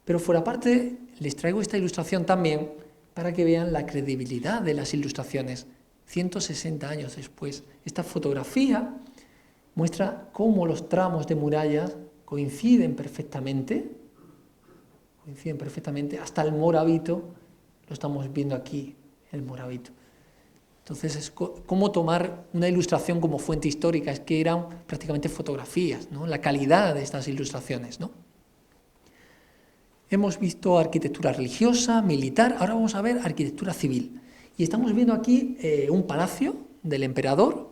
Pero fuera parte, les traigo esta ilustración también para que vean la credibilidad de las ilustraciones. 160 años después, esta fotografía muestra cómo los tramos de murallas coinciden perfectamente, hasta el morabito, lo estamos viendo aquí, el morabito. Entonces es cómo tomar una ilustración como fuente histórica, es que eran prácticamente fotografías, ¿no? La calidad de estas ilustraciones, ¿no? Hemos visto arquitectura religiosa, militar, ahora vamos a ver arquitectura civil. Y estamos viendo aquí un palacio del emperador.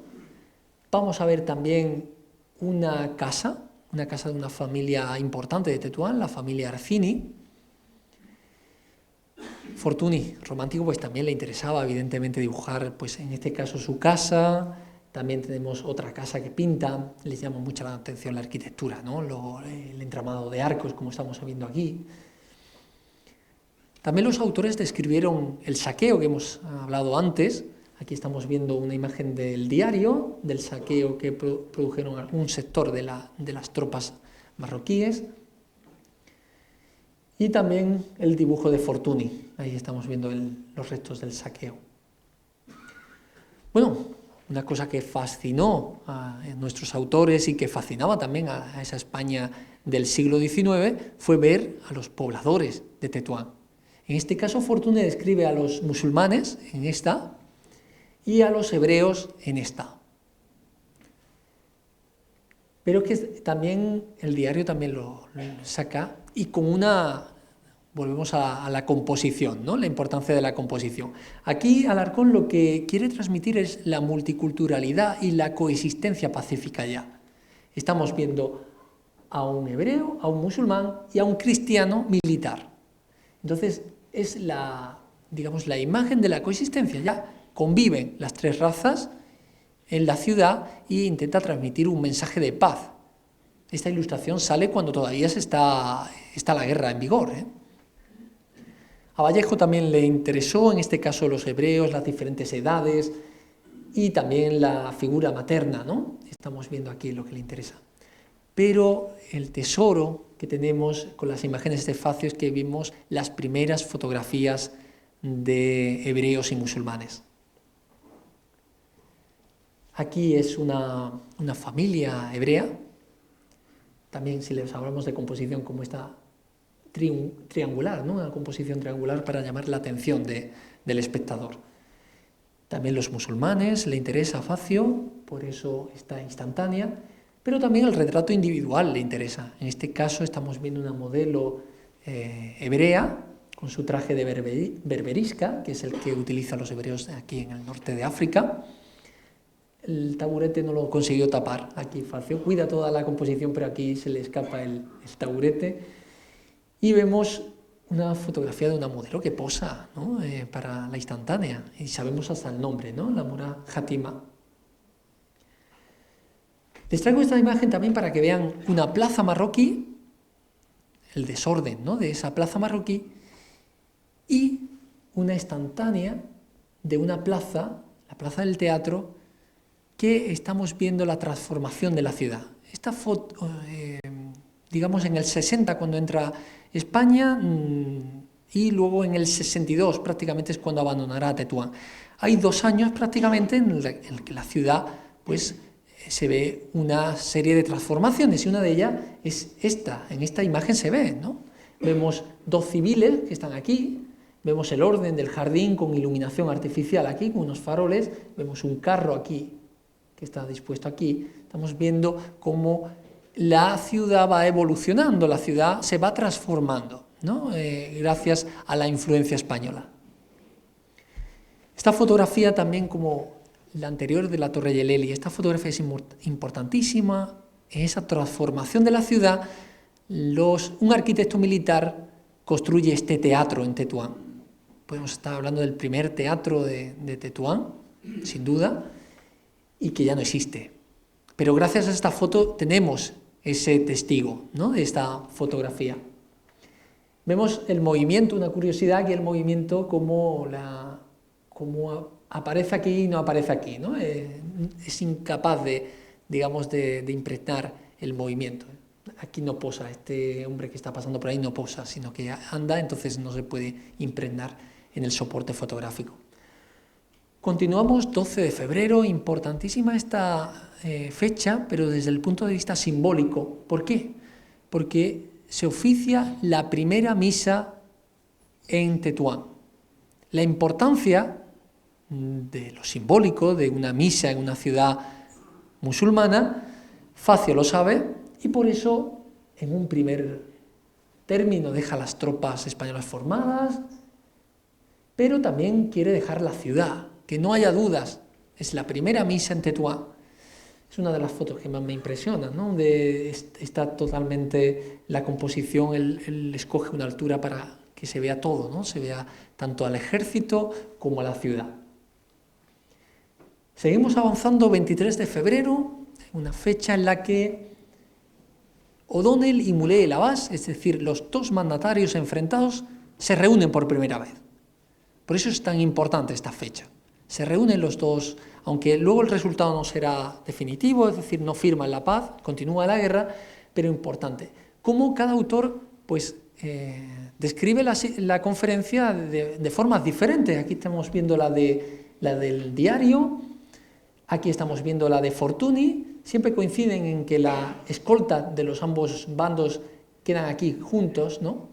Vamos a ver también una casa de una familia importante de Tetuán, la familia Arcini. Fortuny, romántico, pues también le interesaba evidentemente dibujar, pues en este caso su casa. También tenemos otra casa que pinta, les llama mucho la atención la arquitectura, ¿no? El entramado de arcos, como estamos viendo aquí. También los autores describieron el saqueo que hemos hablado antes. Aquí estamos viendo una imagen del diario, del saqueo que produjeron un sector de las tropas marroquíes. Y también el dibujo de Fortuny. Ahí estamos viendo los restos del saqueo. Bueno, una cosa que fascinó a nuestros autores y que fascinaba también a esa España del siglo XIX fue ver a los pobladores de Tetuán. En este caso, Fortuny describe a los musulmanes en esta y a los hebreos en esta. Pero que también el diario también lo saca y con volvemos a la composición, ¿no? La importancia de la composición. Aquí Alarcón lo que quiere transmitir es la multiculturalidad y la coexistencia pacífica ya. Estamos viendo a un hebreo, a un musulmán y a un cristiano militar. Entonces es la imagen de la coexistencia. Ya conviven las tres razas en la ciudad e intenta transmitir un mensaje de paz. Esta ilustración sale cuando todavía está la guerra en vigor, ¿eh? A Vallejo también le interesó, en este caso, los hebreos, las diferentes edades y también la figura materna, ¿no? Estamos viendo aquí lo que le interesa. Pero el tesoro que tenemos con las imágenes de Facio es que vimos las primeras fotografías de hebreos y musulmanes. Aquí es una familia hebrea. También si les hablamos de composición como esta triangular, ¿no? Una composición triangular para llamar la atención del espectador. También los musulmanes le interesa a Facio, por eso está instantánea, pero también el retrato individual le interesa. En este caso estamos viendo una modelo hebrea con su traje de berberisca, que es el que utilizan los hebreos aquí en el norte de África. El taburete no lo consiguió tapar aquí Facio, cuida toda la composición, pero aquí se le escapa el taburete. Y vemos una fotografía de una modelo que posa, ¿no? Para la instantánea, y sabemos hasta el nombre, ¿no? La mora Játima. Les traigo esta imagen también para que vean una plaza marroquí, el desorden, ¿no? De esa plaza marroquí, y una instantánea de una plaza la Plaza del Teatro, que estamos viendo la transformación de la ciudad. Esta foto, digamos en el 60 cuando entra España y luego en el 62 prácticamente es cuando abandonará Tetuán. Hay 2 años prácticamente en el que la ciudad pues se ve una serie de transformaciones y una de ellas es esta, en esta imagen se ve, ¿no? Vemos 2 civiles que están aquí, vemos el orden del jardín con iluminación artificial aquí, con unos faroles, vemos un carro aquí que está dispuesto aquí, estamos viendo cómo la ciudad va evolucionando, la ciudad se va transformando, ¿no? Gracias a la influencia española. Esta fotografía también, como la anterior de la Torre Geleli, esta fotografía es importantísima en esa transformación de la ciudad. Un arquitecto militar construye este teatro en Tetuán. Podemos estar hablando del primer teatro de Tetuán, sin duda, y que ya no existe. Pero gracias a esta foto tenemos ese testigo, ¿no?, de esta fotografía. Vemos el movimiento, una curiosidad, que el movimiento como aparece aquí y no aparece aquí, ¿no? Es incapaz de impregnar el movimiento. Aquí no posa, este hombre que está pasando por ahí no posa, sino que anda, entonces no se puede impregnar en el soporte fotográfico. Continuamos, 12 de febrero, importantísima esta fecha, pero desde el punto de vista simbólico. ¿Por qué? Porque se oficia la primera misa en Tetuán. La importancia de lo simbólico, de una misa en una ciudad musulmana, Facio lo sabe, y por eso, en un primer término, deja las tropas españolas formadas, pero también quiere dejar la ciudad, que no haya dudas. Es la primera misa en Tetuán. Es una de las fotos que más me impresiona, ¿no? Está totalmente la composición, él escoge una altura para que se vea todo, ¿no? Se vea tanto al ejército como a la ciudad. Seguimos avanzando, 23 de febrero, una fecha en la que O'Donnell y Muley el Abbas, es decir, los 2 mandatarios enfrentados, se reúnen por primera vez. Por eso es tan importante esta fecha. Se reúnen los 2, aunque luego el resultado no será definitivo, es decir, no firman la paz, continúa la guerra, pero importante. Cómo cada autor pues, describe la conferencia de formas diferentes. Aquí estamos viendo la del diario, aquí estamos viendo la de Fortuny, siempre coinciden en que la escolta de los ambos bandos quedan aquí juntos, ¿no?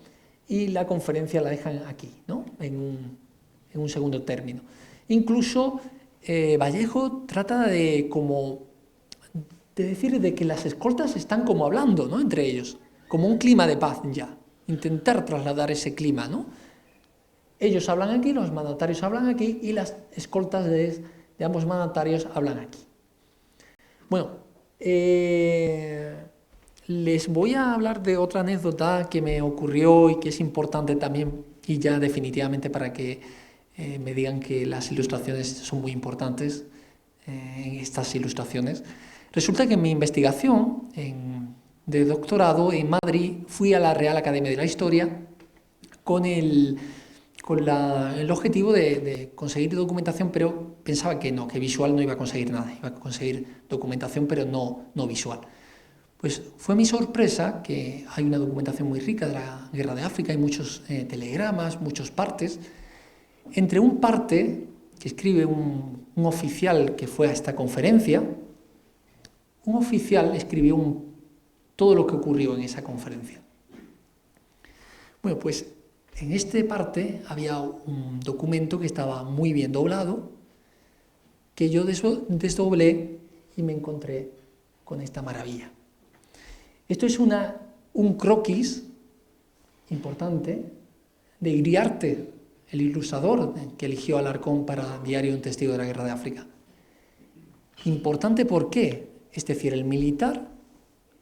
Y la conferencia la dejan aquí, ¿no? En un segundo término. Incluso Vallejo trata de decir de que las escoltas están como hablando, ¿no?, entre ellos, como un clima de paz ya, intentar trasladar ese clima, ¿no? Ellos hablan aquí, los mandatarios hablan aquí y las escoltas de ambos mandatarios hablan aquí. Bueno, les voy a hablar de otra anécdota que me ocurrió y que es importante también, y ya definitivamente para que me digan que las ilustraciones son muy importantes, en estas ilustraciones. Resulta que en mi investigación de doctorado en Madrid fui a la Real Academia de la Historia con el objetivo de conseguir documentación, pero pensaba que no, que visual no iba a conseguir nada, iba a conseguir documentación, pero no visual. Pues fue mi sorpresa que hay una documentación muy rica de la Guerra de África, hay muchos telegramas, muchos partes. Entre un parte que escribe un oficial que fue a esta conferencia, un oficial escribió todo lo que ocurrió en esa conferencia. Bueno, pues en este parte había un documento que estaba muy bien doblado, que yo desdoblé y me encontré con esta maravilla. Esto es un croquis importante de Iriarte, el ilustrador que eligió Alarcón para Diario un testigo de la Guerra de África. Importante, ¿por qué? Es decir, el militar,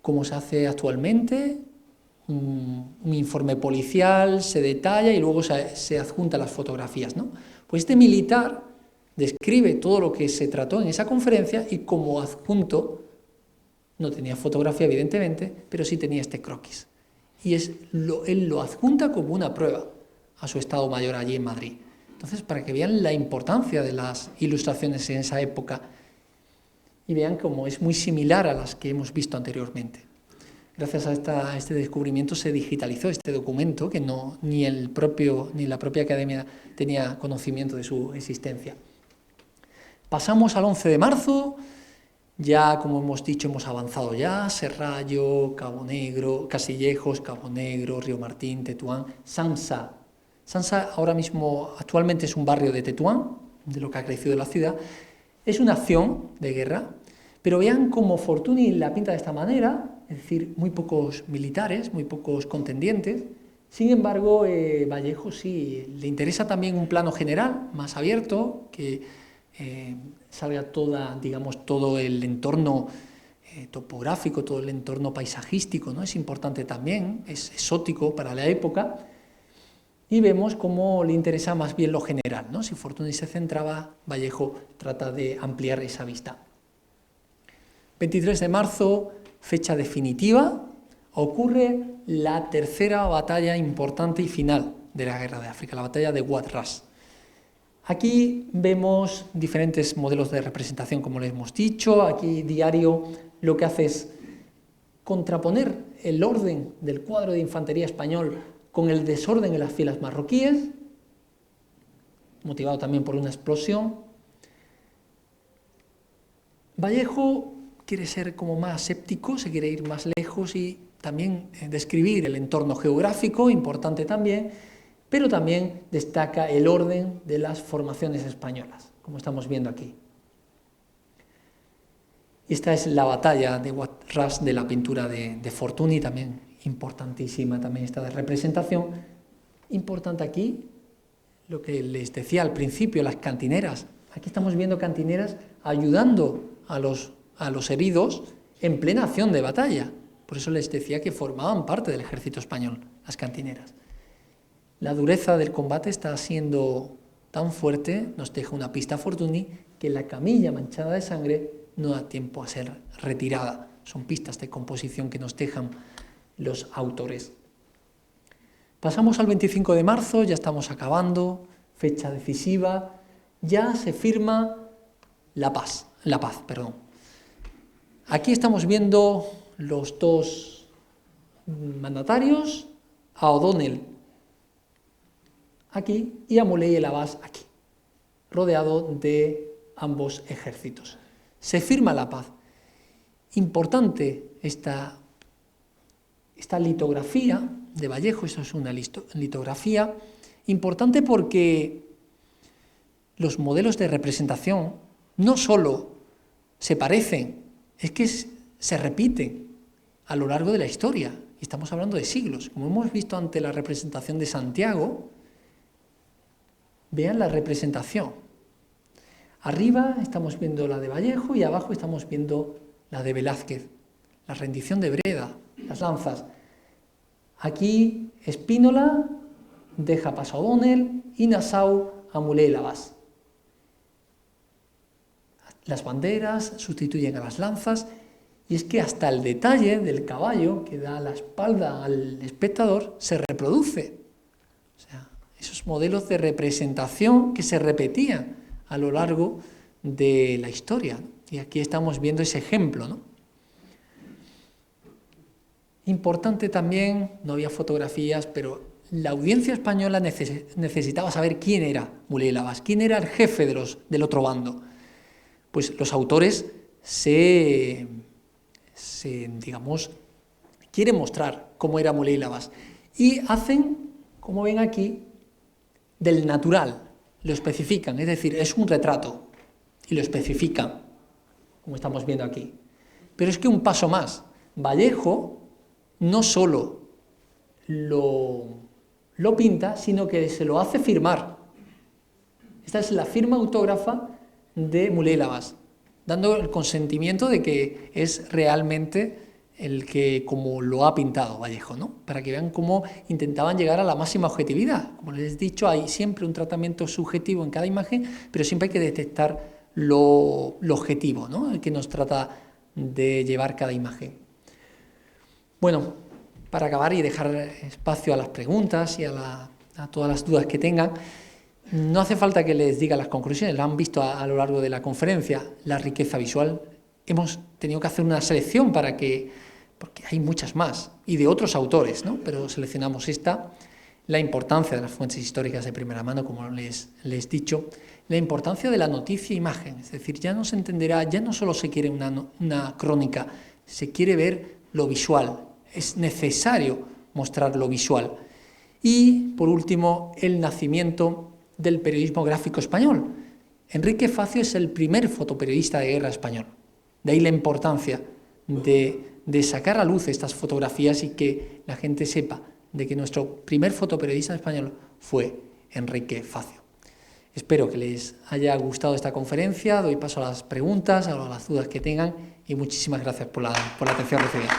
como se hace actualmente, un informe policial, se detalla y luego se adjunta las fotografías, ¿no? Pues este militar describe todo lo que se trató en esa conferencia y como adjunto, no tenía fotografía evidentemente, pero sí tenía este croquis. Y él lo adjunta como una prueba a su Estado Mayor allí en Madrid. Entonces, para que vean la importancia de las ilustraciones en esa época y vean cómo es muy similar a las que hemos visto anteriormente. Gracias a este descubrimiento se digitalizó este documento, que ni la propia academia tenía conocimiento de su existencia. Pasamos al 11 de marzo, ya como hemos dicho hemos avanzado ya, Serrallo, Cabo Negro, Castillejos, Cabo Negro, Río Martín, Tetuán, Sansa. Sansa ahora mismo actualmente es un barrio de Tetuán, de lo que ha crecido la ciudad. Es una acción de guerra, pero vean cómo Fortuny la pinta de esta manera, es decir, muy pocos militares, muy pocos contendientes. Sin embargo, Vallejo sí le interesa también un plano general, más abierto, que salga todo el entorno topográfico, todo el entorno paisajístico, ¿no? Es importante también, es exótico para la época, y vemos cómo le interesa más bien lo general, ¿no? Si Fortuny se centraba, Vallejo trata de ampliar esa vista. 23 de marzo, fecha definitiva, ocurre la tercera batalla importante y final de la Guerra de África, la batalla de Wad-Ras. Aquí vemos diferentes modelos de representación, como les hemos dicho. Aquí Diario lo que hace es contraponer el orden del cuadro de infantería español con el desorden en las filas marroquíes, motivado también por una explosión. Vallejo quiere ser como más séptico, se quiere ir más lejos y también describir el entorno geográfico, importante también, pero también destaca el orden de las formaciones españolas, como estamos viendo aquí. Esta es la batalla de Wad-Ras de la pintura de Fortuny, también importantísima también esta representación. Importante aquí, lo que les decía al principio, las cantineras. Aquí estamos viendo cantineras ayudando a los heridos en plena acción de batalla. Por eso les decía que formaban parte del ejército español, las cantineras. La dureza del combate está siendo tan fuerte, nos deja una pista Fortuny, que la camilla manchada de sangre no da tiempo a ser retirada. Son pistas de composición que nos dejan los autores. Pasamos al 25 de marzo, ya estamos acabando, fecha decisiva, ya se firma la paz. Aquí estamos viendo los dos mandatarios, a O'Donnell aquí y a Muley el Abbas aquí, rodeado de ambos ejércitos. Se firma la paz. Importante esta litografía de Vallejo, esto es una litografía importante porque los modelos de representación no solo se parecen, es que se repiten a lo largo de la historia. Y estamos hablando de siglos. Como hemos visto ante la representación de Santiago, vean la representación. Arriba estamos viendo la de Vallejo y abajo estamos viendo la de Velázquez, la rendición de Breda, las lanzas. Aquí Spínola deja paso a O'Donnell y Nassau a Muley el Abbas. Las banderas sustituyen a las lanzas y es que hasta el detalle del caballo que da la espalda al espectador se reproduce. O sea, esos modelos de representación que se repetían a lo largo de la historia. Y aquí estamos viendo ese ejemplo, ¿no? Importante también, no había fotografías, pero la audiencia española necesitaba saber quién era Muley el Abbas, quién era el jefe del otro bando. Pues los autores quieren mostrar cómo era Muley el Abbas y hacen, como ven aquí, del natural, lo especifican, es decir, es un retrato y lo especifican, como estamos viendo aquí. Pero es que un paso más, Vallejo no solo lo pinta, sino que se lo hace firmar. Esta es la firma autógrafa de Muley el Abbas, dando el consentimiento de que es realmente el que como lo ha pintado Vallejo, ¿no? Para que vean cómo intentaban llegar a la máxima objetividad. Como les he dicho, hay siempre un tratamiento subjetivo en cada imagen, pero siempre hay que detectar lo objetivo, ¿no? El que nos trata de llevar cada imagen. Bueno, para acabar y dejar espacio a las preguntas y a todas las dudas que tengan, No hace falta que les diga las conclusiones, la han visto a lo largo de la conferencia, la riqueza visual. Hemos tenido que hacer una selección porque hay muchas más, y de otros autores, ¿no? Pero seleccionamos esta, la importancia de las fuentes históricas de primera mano, como les he dicho, la importancia de la noticia-imagen, es decir, ya no se entenderá, ya no solo se quiere una crónica, se quiere ver lo visual, es necesario mostrar lo visual. Y, por último, el nacimiento del periodismo gráfico español. Enrique Facio es el primer fotoperiodista de guerra español. De ahí la importancia de sacar a luz estas fotografías y que la gente sepa de que nuestro primer fotoperiodista español fue Enrique Facio. Espero que les haya gustado esta conferencia, doy paso a las preguntas, a las dudas que tengan y muchísimas gracias por la atención recibida.